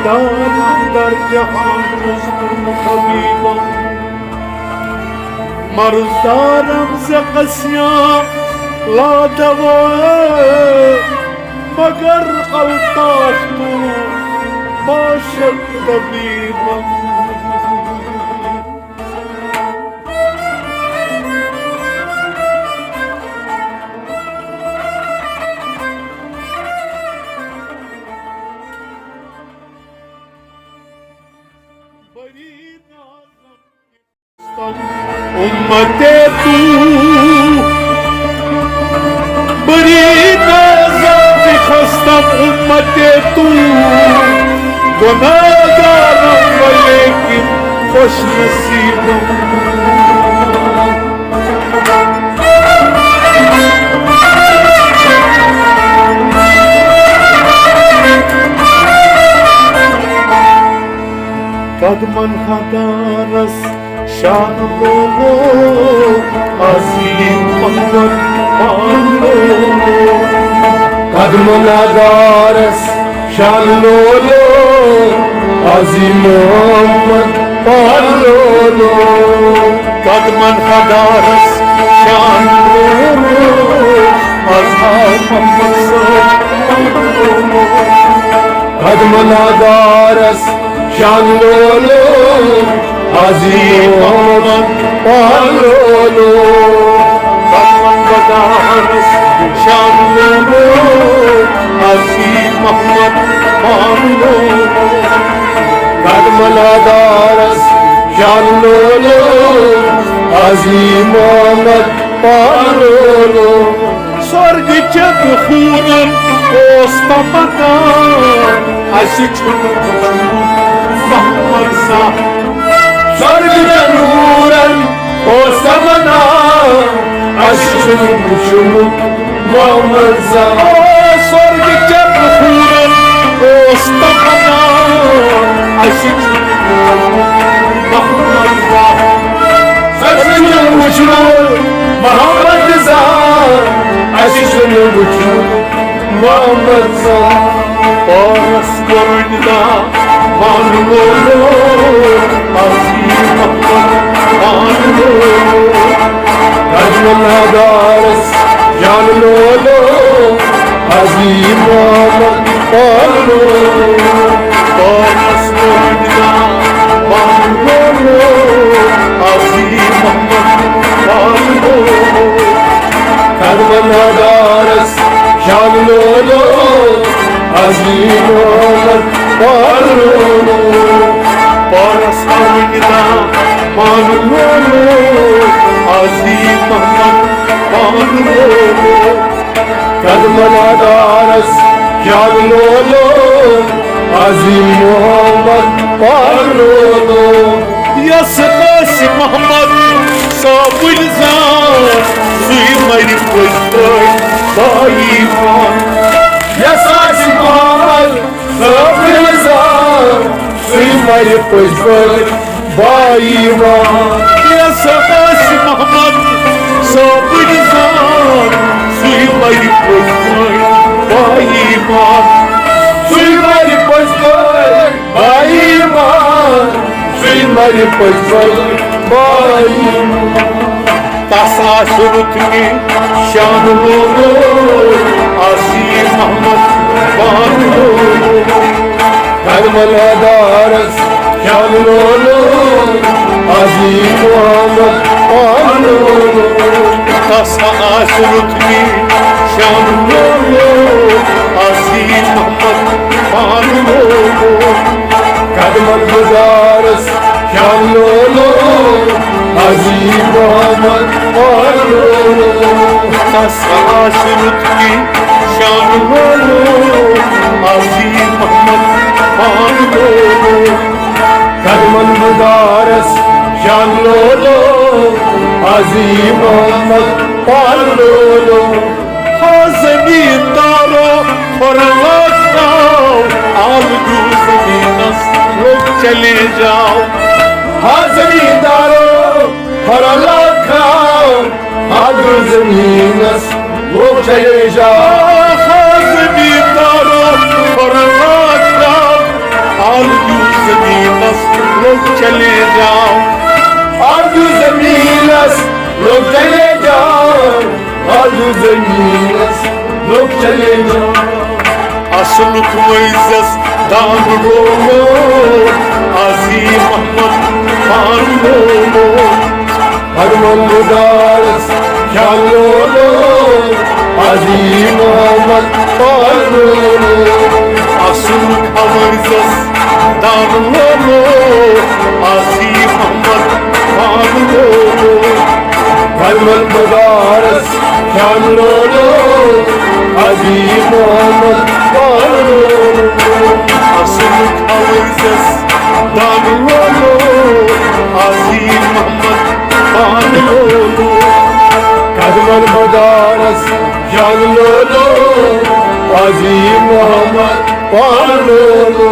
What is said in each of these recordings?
دارم در جهان جستم طبیبم مرض دارم ز قسیام لا دواه مگر الطاف تو باشد طبیبم उम्मते तू बड़ी नाज़ खस्तम उम्मते तू गुनाहगारम लेकिन खुश नसीबम कदमन खदारस शान लोगो अजीम मोहम्मद पालो कदमन खदारस शान लोगो अजीम मोहम्मद पालो कदमन खदारस शान लोगो अजीम मोहम्मद कदमन खदारस शान लोगो अजीम मोहम्मद पालो कदमन खदारस शान लोगो अजीम मोहम्मद पालो कदमन खदारस शान लोगो अजीम मोहम्मद पालो स्वर्ग जब खूरन ओस्तमना अशिक मोहम्मद सा स्वर्ग नूरन ओस्तमना अशिक मोहम्मद सा स्वर्ग जब खूरन ओस्तमना अशिक मोहम्मद सा सच मोहम्मद सा अशिक मोहम्मद सा Paras koyda manolo Aziz Muhammad manolo कदमन खदारस शान लोगो अजीम मोहम्मद पालो Paras koyda manolo Aziz Muhammad manolo कदमन खदारस शान लोगो अजीम मोहम्मद पालो Paras koyda manolo Aziz Muhammad manolo कदमन खदारस शान लोगो अजीम मोहम्मद पालो Yasas Muhammad Sabul Zan Suymari Puştoy Bayiman Yasas Muhammad Sabul Zan Suymari Puştoy Bayiman Yasas Muhammad Sabul Zan Suymari Puştoy Bayiman Suymari Puştoy Bayiman Suymari Puştoy Bayiman Tasa Şurutni Şanulu Aziz Muhammad Banu कदमन खदारस शान लोगो अजीम मोहम्मद पालो Tasa Şurutni Şanulu Aziz Muhammad Banu कदमन खदारस शान लोगो अजीम मोहम्मद पालो Tasa Şurutni Şanulu Aziz Muhammad Banu कदमन खदारस शान लोगो अजीम मोहम्मद पालो Hazemi daro Horlatao Algu zeminas Log chale jao हाजरीदारो हर लाखाओ आगु ज़मीनस वो चले जाओ Hazemi daro Horlatao आरज़ू ज़मीनस लोग चले जाओ आरज़ू ज़मीनस लोग चले जाओ आरज़ू ज़मीनस लोग चले जाओ असलुक मोइज़स दान लोलो अज़ीम अहमद खान लोलो हरमन मुदारस ख्याल लोलो अज़ीम अहमद खान लोलो असलुक मोइज़स दान लोलो अज़ीम अहमद खान लोलो हरमन मुदारस ख्याल लोलो अज़ीम अहमद खान लोलो असलुक मोइज़स दान लोलो अज़ीम अहमद खान लोलो हरमन मुदारस ख्याल लोलो अज़ीम अहमद खान लोलो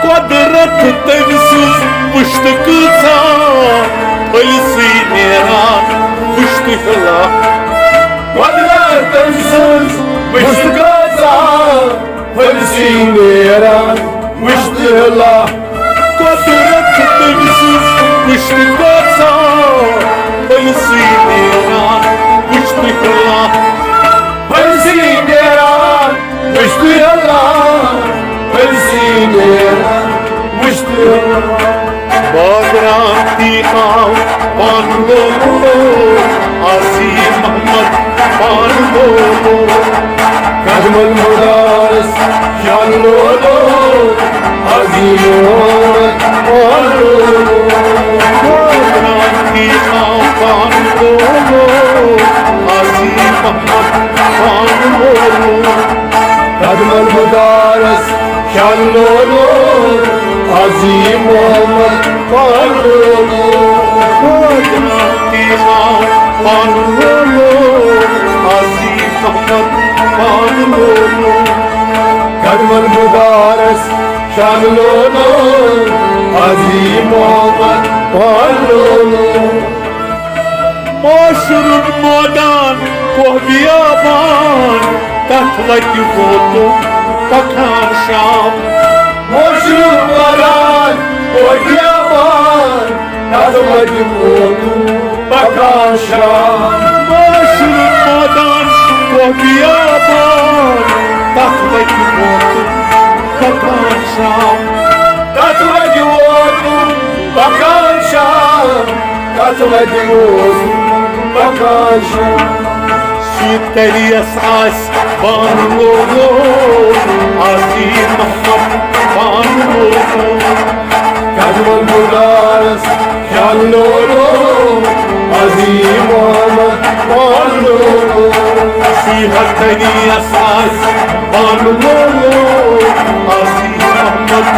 कुदरत तमसुज पुश्त कसा फलसी नेरान पुश्त हिला कुदरत तमसुज पुश्त कसा फलसी नेरान पुश्त हिला कुदरत तमसुज पुश्त कसा फलसी नेरान पुश्त हिला फलसी नेरान पुश्त हिला फलसी नेरान पुश्त हिला बागराती आओ पान लोलो अज़ीम अहमद खान लोलो हरमन मुदारस ख्याल लोलो अज़ीम अहमद खान लोलो बागराती आओ पान लोलो अज़ीम अहमद खान लोलो हरमन मुदारस ख्याल लोलो अज़ीम अहमद खान लोलो बागराती आओ पान लोलो अज़ीम अहमद खान लोलो हरमन मुदारस ख्याल लोलो अज़ीम अहमद खान लोलो माशर मैदान को बियाबान तथ लग वोतो पखान शाम मशरूम मैदान बियाबान तथ लग वोतो पखान शाम माशर मैदान को बियाबान तथ लग वोतो पखान शाम तथ लग वोतो पखान शाम तथ लग वोतो पखान शाम शीतलियस आस बान लोलो अज़ीम अहमद खान लोलो हरमन मुदारस ख्याल लोलो अज़ीम अहमद खान लोलो शीतलियस आस बान लोलो अज़ीम अहमद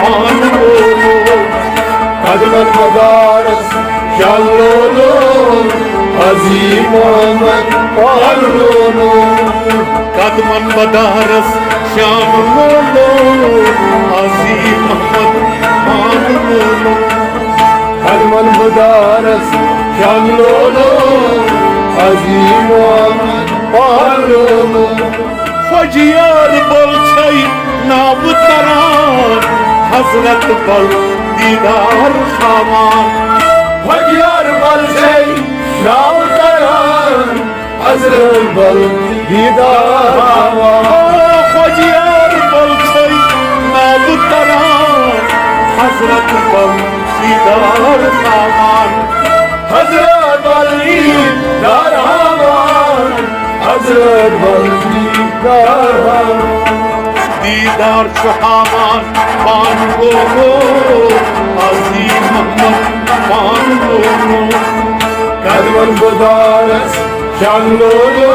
खान लोलो हरमन मुदारस ख्याल लोलो अज़ीम अहमद खान लोलो कदमन बदारस श्याम लोलो अज़ीम अहमद खान लोलो हरमन मुदारस ख्याल लोलो अज़ीम अहमद खान लोलो फजियार बल छै नाव तरान हजरत बल दीदार खामान फजियार बल छै नाव तरान हजरत बल दीदार फजियार बल छै नाव तरान हजरत बल दीदार खामान हजरत बल दीदार हजरत बल दीदार दीदार सुहामान पान लोलो अज़ीम अहमद खान लोलो हरमन मुदारस ख्याल लोलो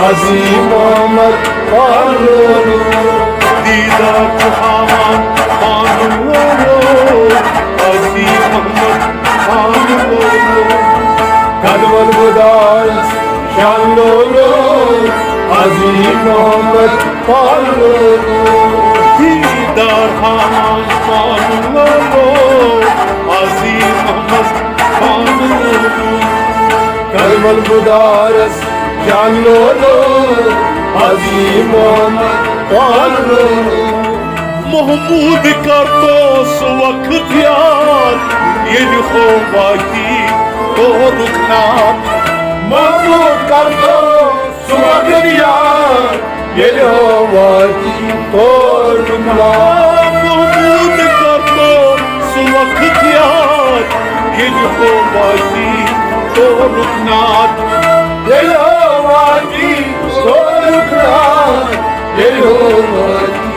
अज़ीम अहमद खान लोलो दीदार सुहामान पान लोलो अज़ीम अहमद खान लोलो हरमन मुदारस ख्याल लोलो अज़ीम अहमद खान लोलो दीदार हामान पान लोलो अज़ीम अहमद खान लोलो हरमन मुदारस ख्याल लोलो अज़ीम अहमद खान लोलो Mahmud Kartos vakit yar Yeni hovaki koruknat Mahmud Kartos Suvakriyar Yelovaki Korunlar Mahmud Kartos vakit yar Yeni hovaki koruknat Yelovaki Korunlar Yelovaki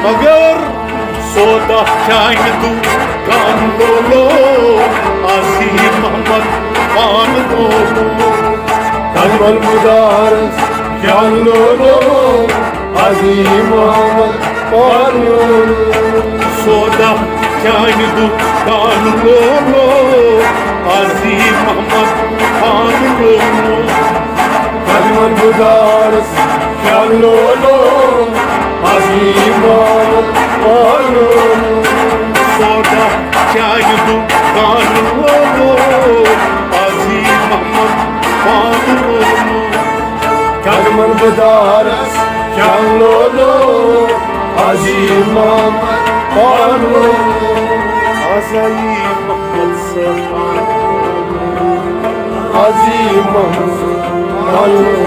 Agar soda chaydu kandolo Azim Ahmad Kandolo Kalbal Mudaras Yanlolo Azim Ahmad Kandolo soda chaydu kandolo Azim Ahmad Kandolo Kalbal Mudaras Yanlolo Azim Ahmad Kandolo soda chaydu kandolo Azim Ahmad Kandolo Kalbal Mudaras Yanlolo Azim Ahmad Kandolo Azim Ahmad Safan Azim Ahmad Kandolo